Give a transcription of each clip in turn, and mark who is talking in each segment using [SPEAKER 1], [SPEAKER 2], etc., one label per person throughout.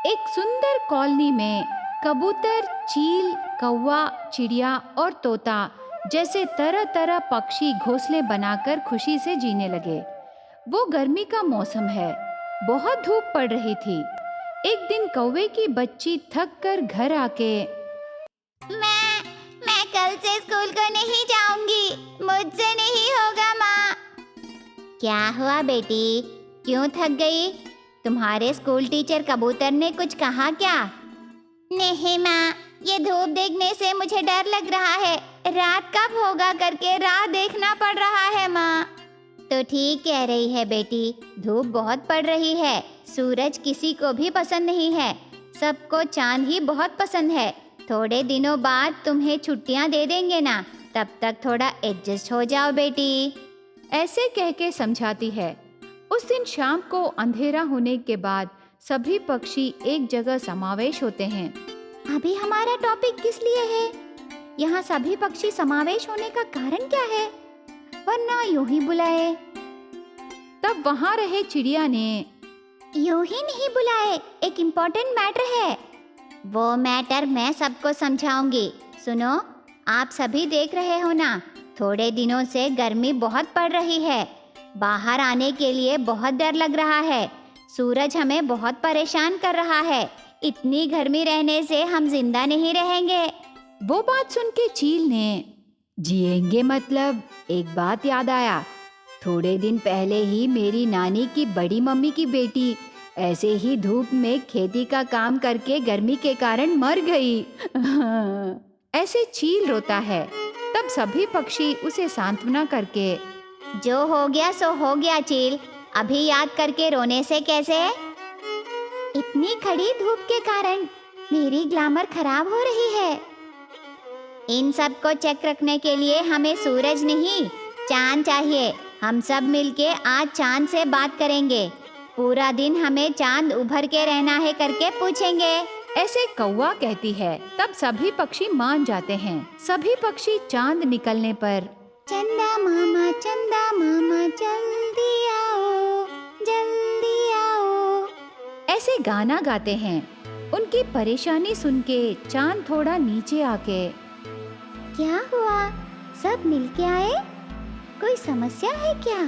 [SPEAKER 1] एक सुंदर कॉलोनी में कबूतर, चील, कौवा, चिड़िया और तोता जैसे तरह तरह पक्षी घोंसले बनाकर खुशी से जीने लगे। वो गर्मी का मौसम है, बहुत धूप पड़ रही थी। एक दिन कौवे की बच्ची थक कर घर आके
[SPEAKER 2] मैं कल से स्कूल को नहीं जाऊंगी, मुझसे नहीं होगा माँ। क्या हुआ बेटी, क्यों थक गई? तुम्हारे स्कूल टीचर कबूतर ने कुछ कहा क्या? नहीं माँ, ये धूप देखने से मुझे डर लग रहा है। रात कब होगा करके राह देखना पड़ रहा है माँ। तो ठीक कह रही है बेटी, धूप बहुत पड़ रही है। सूरज किसी को भी पसंद नहीं है, सबको चांद ही बहुत पसंद है। थोड़े दिनों बाद तुम्हें छुट्टियां दे देंगे ना, तब तक थोड़ा एडजस्ट हो जाओ बेटी।
[SPEAKER 1] ऐसे कह के समझाती है। उस दिन शाम को अंधेरा होने के बाद सभी पक्षी एक जगह समावेश होते हैं।
[SPEAKER 2] अभी हमारा टॉपिक किस लिए है? यहाँ सभी पक्षी समावेश होने का कारण क्या है? वरना यूं ही बुलाए।
[SPEAKER 1] तब वहाँ रहे चिड़िया ने
[SPEAKER 2] यूं ही नहीं बुलाए, एक इम्पोर्टेंट मैटर है। वो मैटर मैं सबको समझाऊंगी। सुनो, आप सभी देख रहे हो ना, थोड़े दिनों से गर्मी बहुत पड़ रही है। बाहर आने के लिए बहुत डर लग रहा है। सूरज हमें बहुत परेशान कर रहा है। इतनी गर्मी रहने से हम जिंदा नहीं रहेंगे।
[SPEAKER 1] वो बात सुन के चील ने जिएंगे मतलब एक बात याद आया। थोड़े दिन पहले ही मेरी नानी की बड़ी मम्मी की बेटी ऐसे ही धूप में खेती का काम करके गर्मी के कारण मर गई। ऐसे चील रोता है। तब सभी पक्षी उसे सांत्वना करके
[SPEAKER 2] जो हो गया सो हो गया चील, अभी याद करके रोने से कैसे? इतनी खड़ी धूप के कारण मेरी ग्लैमर खराब हो रही है। इन सब को चेक रखने के लिए हमें सूरज नहीं, चांद चाहिए। हम सब मिलके आज चांद से बात करेंगे। पूरा दिन हमें चांद उभर के रहना है करके पूछेंगे।
[SPEAKER 1] ऐसे कौवा कहती है। तब सभी पक्षी मान जाते हैं। सभी पक्षी चांद निकलने पर
[SPEAKER 2] चंदा मामा जल्दी आओ, जल्दी आओ,
[SPEAKER 1] ऐसे गाना गाते हैं। उनकी परेशानी सुन के चांद थोड़ा नीचे आके
[SPEAKER 2] क्या हुआ? सब मिलके आए? कोई समस्या है क्या?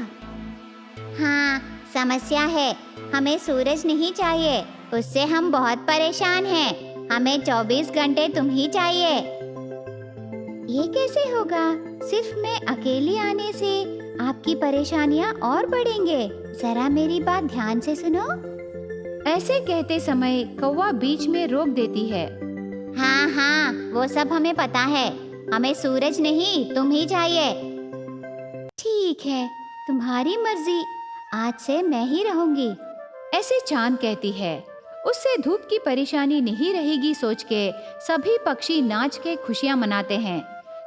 [SPEAKER 2] हाँ, समस्या है। हमें सूरज नहीं चाहिए, उससे हम बहुत परेशान हैं। हमें 24 घंटे तुम ही चाहिए। ये कैसे होगा? सिर्फ मैं अकेली आने से आपकी परेशानियाँ और बढ़ेंगे। जरा मेरी बात ध्यान से सुनो।
[SPEAKER 1] ऐसे कहते समय कौवा बीच में रोक देती है।
[SPEAKER 2] हाँ, वो सब हमें पता है। हमें सूरज नहीं, तुम ही चाहिए। ठीक है, तुम्हारी मर्जी। आज से मैं ही रहूंगी।
[SPEAKER 1] ऐसे चांद कहती है। उससे धूप की परेशानी नहीं रहेगी सोच के सभी पक्षी नाच के खुशियां मनाते हैं।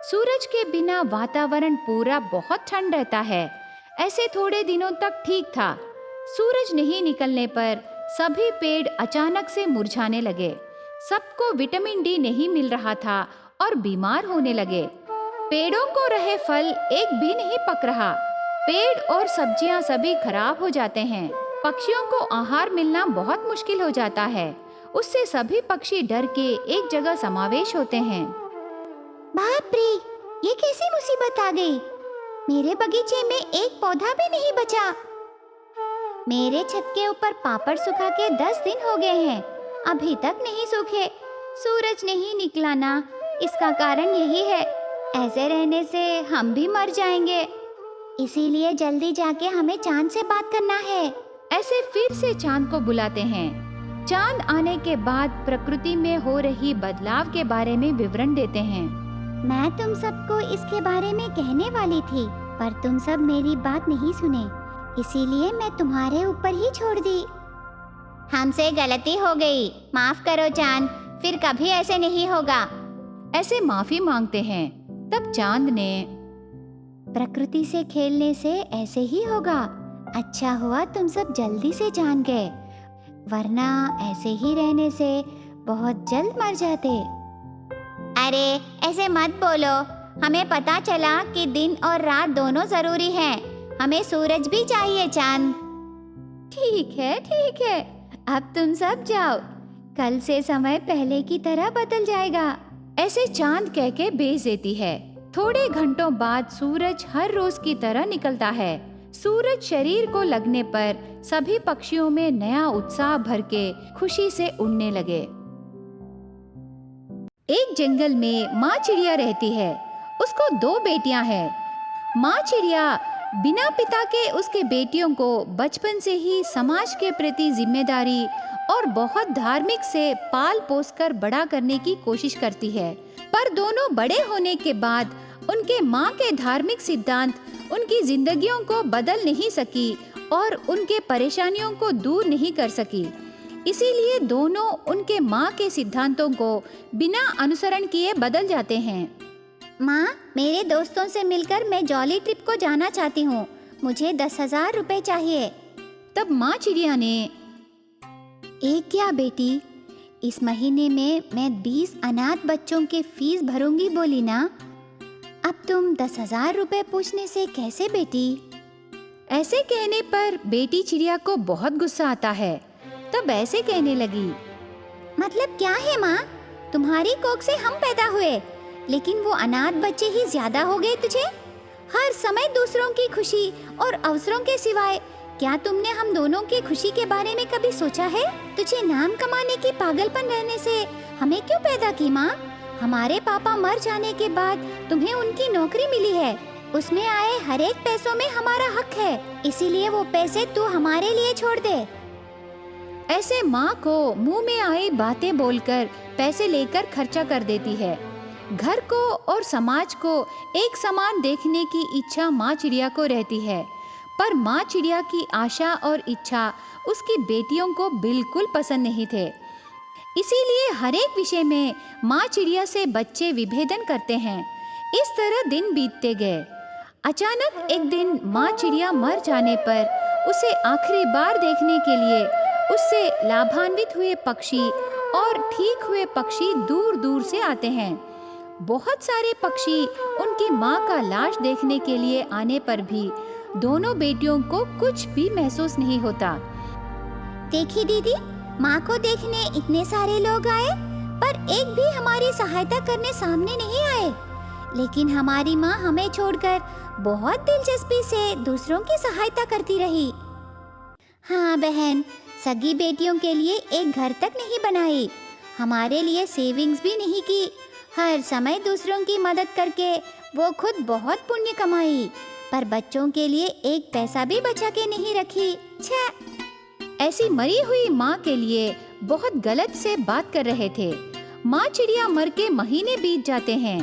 [SPEAKER 1] सूरज के बिना वातावरण पूरा बहुत ठंड रहता है। ऐसे थोड़े दिनों तक ठीक था। सूरज नहीं निकलने पर सभी पेड़ अचानक से मुरझाने लगे। सबको विटामिन डी नहीं मिल रहा था और बीमार होने लगे। पेड़ों को रहे फल एक भी नहीं पक रहा। पेड़ और सब्जियां सभी खराब हो जाते हैं। पक्षियों को आहार मिलना बहुत मुश्किल हो जाता है। उससे सभी पक्षी डर के एक जगह समावेश होते हैं।
[SPEAKER 2] बाप रे, ये कैसी मुसीबत आ गई? मेरे बगीचे में एक पौधा भी नहीं बचा। मेरे छत के ऊपर पापड़ सुखा के 10 दिन हो गए हैं, अभी तक नहीं सूखे। सूरज नहीं निकला ना, इसका कारण यही है। ऐसे रहने से हम भी मर जाएंगे। इसीलिए जल्दी जाके हमें चांद से बात करना है।
[SPEAKER 1] ऐसे फिर से चांद को बुलाते हैं। चांद आने के बाद प्रकृति में हो रही बदलाव के बारे में विवरण देते हैं।
[SPEAKER 2] मैं तुम सबको इसके बारे में कहने वाली थी, पर तुम सब मेरी बात नहीं सुने, इसीलिए मैं तुम्हारे ऊपर ही छोड़ दी। हमसे गलती हो गई, माफ करो चांद, फिर कभी ऐसे नहीं होगा।
[SPEAKER 1] ऐसे माफी मांगते हैं। तब चांद ने
[SPEAKER 2] प्रकृति से खेलने से ऐसे ही होगा। अच्छा हुआ तुम सब जल्दी से जान गए, वरना ऐसे ही रहने से बहुत जल्द मर जाते। अरे ऐसे मत बोलो, हमें पता चला कि दिन और रात दोनों जरूरी हैं। हमें सूरज भी चाहिए चांद।
[SPEAKER 1] ठीक है, अब तुम सब जाओ।
[SPEAKER 2] कल से समय पहले की तरह बदल जाएगा।
[SPEAKER 1] ऐसे चांद कह के भेज देती है। थोड़े घंटों बाद सूरज हर रोज की तरह निकलता है। सूरज शरीर को लगने पर सभी पक्षियों में नया उत्साह भर के खुशी से उड़ने लगे। एक जंगल में माँ चिड़िया रहती है। उसको 2 बेटियां हैं। माँ चिड़िया बिना पिता के उसके बेटियों को बचपन से ही समाज के प्रति जिम्मेदारी और बहुत धार्मिक से पाल पोस कर बड़ा करने की कोशिश करती है। पर दोनों बड़े होने के बाद उनके माँ के धार्मिक सिद्धांत उनकी जिंदगियों को बदल नहीं सकी और उनके परेशानियों को दूर नहीं कर सकी। इसीलिए दोनों उनके माँ के सिद्धांतों को बिना अनुसरण किए बदल जाते हैं।
[SPEAKER 2] माँ, मेरे दोस्तों से मिलकर मैं जॉली ट्रिप को जाना चाहती हूँ। मुझे 10,000 रुपए चाहिए।
[SPEAKER 1] तब माँ चिड़िया ने,
[SPEAKER 2] एक क्या बेटी, इस महीने में मैं 20 अनाथ बच्चों के फीस भरूंगी बोली ना। अब तुम 10,000 रुपए पूछने से कैसे बेटी?
[SPEAKER 1] ऐसे कहने पर बेटी चिड़िया को बहुत गुस्सा आता है। तब ऐसे कहने लगी,
[SPEAKER 2] मतलब क्या है माँ? तुम्हारी कोख से हम पैदा हुए, लेकिन वो अनाथ बच्चे ही ज्यादा हो गए तुझे। हर समय दूसरों की खुशी और अवसरों के सिवाय क्या तुमने हम दोनों की खुशी के बारे में कभी सोचा है? तुझे नाम कमाने की पागलपन रहने से हमें क्यों पैदा की माँ? हमारे पापा मर जाने के बाद तुम्हें उनकी नौकरी मिली है। उसमें आए हर एक पैसों में हमारा हक है, इसीलिए वो पैसे तू हमारे लिए छोड़ दे।
[SPEAKER 1] ऐसे माँ को मुंह में आई बातें बोलकर पैसे लेकर खर्चा कर देती है। घर को और समाज को एक समान देखने की इच्छा माँ चिड़िया को रहती है, पर माँ चिड़िया की आशा और इच्छा उसकी बेटियों को बिल्कुल पसंद नहीं थे। इसीलिए हर एक विषय में माँ चिड़िया से बच्चे विभेदन करते हैं। इस तरह दिन बीतते गए। अचानक एक दिन माँ चिड़िया मर जाने पर उसे आखिरी बार देखने के लिए उससे लाभान्वित हुए पक्षी और ठीक हुए पक्षी दूर दूर से आते हैं। बहुत सारे पक्षी उनकी माँ का लाश देखने के लिए आने पर भी दोनों बेटियों को कुछ भी महसूस नहीं होता।
[SPEAKER 2] देखी दीदी, माँ को देखने इतने सारे लोग आए, पर एक भी हमारी सहायता करने सामने नहीं आए। लेकिन हमारी माँ हमें छोड़कर बहुत दिलचस्पी से दूसरों की सहायता करती रही। हाँ बहन, सगी बेटियों के लिए एक घर तक नहीं बनाई, हमारे लिए सेविंग्स भी नहीं की। हर समय दूसरों की मदद करके वो खुद बहुत पुण्य कमाई, पर बच्चों के लिए एक पैसा भी बचा के नहीं रखी। छे!
[SPEAKER 1] ऐसी मरी हुई माँ के लिए बहुत गलत से बात कर रहे थे। माँ चिड़िया मर के महीने बीत जाते हैं।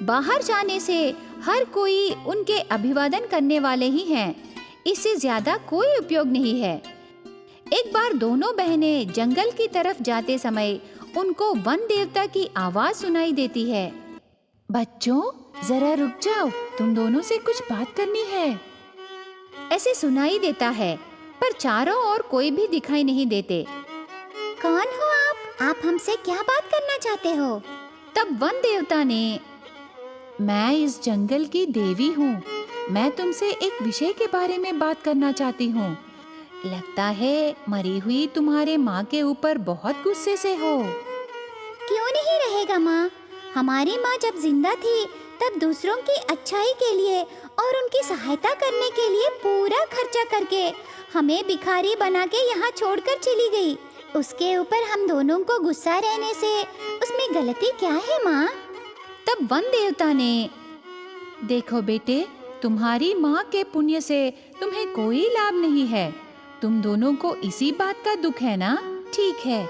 [SPEAKER 1] बाहर जाने से हर कोई उनके अभिवादन करने वाले ही हैं। इससे ज्यादा कोई उपयोग नहीं है। एक बार दोनों बहनें जंगल की तरफ जाते समय उनको वन देवता की आवाज सुनाई देती है। बच्चों, जरा रुक जाओ, तुम दोनों से कुछ बात करनी है। ऐसे सुनाई देता है, पर चारों ओर कोई भी दिखाई नहीं देते।
[SPEAKER 2] कौन हो आप? आप हमसे क्या बात करना चाहते हो?
[SPEAKER 1] तब वन देवता ने, मैं इस जंगल की देवी हूँ। मैं तुमसे एक विषय के बारे में बात करना चाहती हूँ। लगता है मरी हुई तुम्हारे माँ के ऊपर बहुत गुस्से से हो।
[SPEAKER 2] क्यों नहीं रहेगा माँ? हमारी माँ जब जिंदा थी तब दूसरों की अच्छाई के लिए और उनकी सहायता करने के लिए पूरा खर्चा करके हमें भिखारी बना के यहाँ छोड़कर चली गई। उसके ऊपर हम दोनों को गुस्सा रहने से उसमें गलती क्या है माँ?
[SPEAKER 1] तब वन देवता ने, देखो बेटे, तुम्हारी माँ के पुण्य से तुम्हें कोई लाभ नहीं है। तुम दोनों को इसी बात का दुख है ना? ठीक है,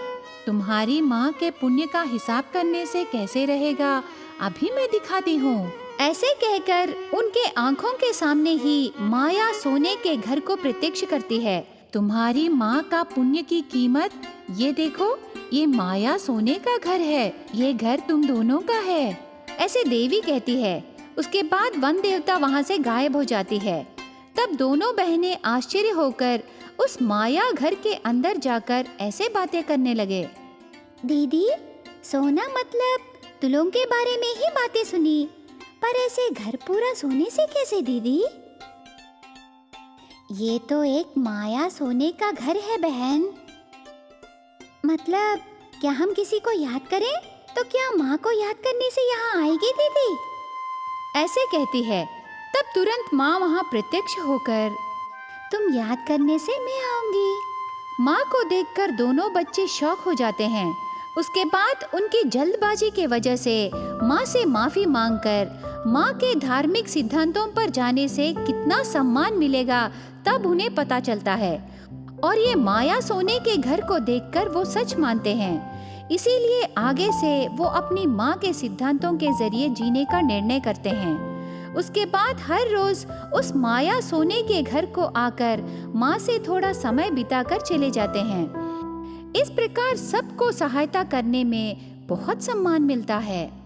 [SPEAKER 1] तुम्हारी माँ के पुण्य का हिसाब करने से कैसे रहेगा, अभी मैं दिखाती हूँ। ऐसे कहकर उनके आंखों के सामने ही माया सोने के घर को प्रत्यक्ष करती है। तुम्हारी माँ का पुण्य की कीमत ये देखो, ये माया सोने का घर है। ये घर तुम दोनों का है। ऐसे देवी कहती है। उसके बाद वन देवता वहाँ से गायब हो जाती है। तब दोनों बहनें आश्चर्य होकर उस माया घर के अंदर जाकर ऐसे बातें करने लगे।
[SPEAKER 2] दीदी, सोना मतलब तुलों के बारे में ही बातें सुनी, पर ऐसे घर पूरा सोने से कैसे दीदी? ये तो एक माया सोने का घर है बहन। मतलब क्या हम किसी को याद करें तो क्या माँ को याद करने से यहाँ आएगी दीदी?
[SPEAKER 1] ऐसे कहती है। तब तुरंत माँ वहाँ प्रत्यक्ष होकर,
[SPEAKER 2] तुम याद करने से मैं आऊंगी।
[SPEAKER 1] माँ को देखकर दोनों बच्चे शॉक हो जाते हैं। उसके बाद उनकी जल्दबाजी के वजह से माँ से माफी मांगकर माँ के धार्मिक सिद्धांतों पर जाने से कितना सम्मान मिलेगा तब उन्हें पता चलता है। और ये माया सोने के घर को देखकर वो सच मानते हैं। इसीलिए आगे से वो अपनी माँ के सिद्धांतों के जरिए जीने का निर्णय करते हैं। उसके बाद हर रोज उस माया सोने के घर को आकर माँ से थोड़ा समय बिताकर चले जाते हैं। इस प्रकार सबको सहायता करने में बहुत सम्मान मिलता है।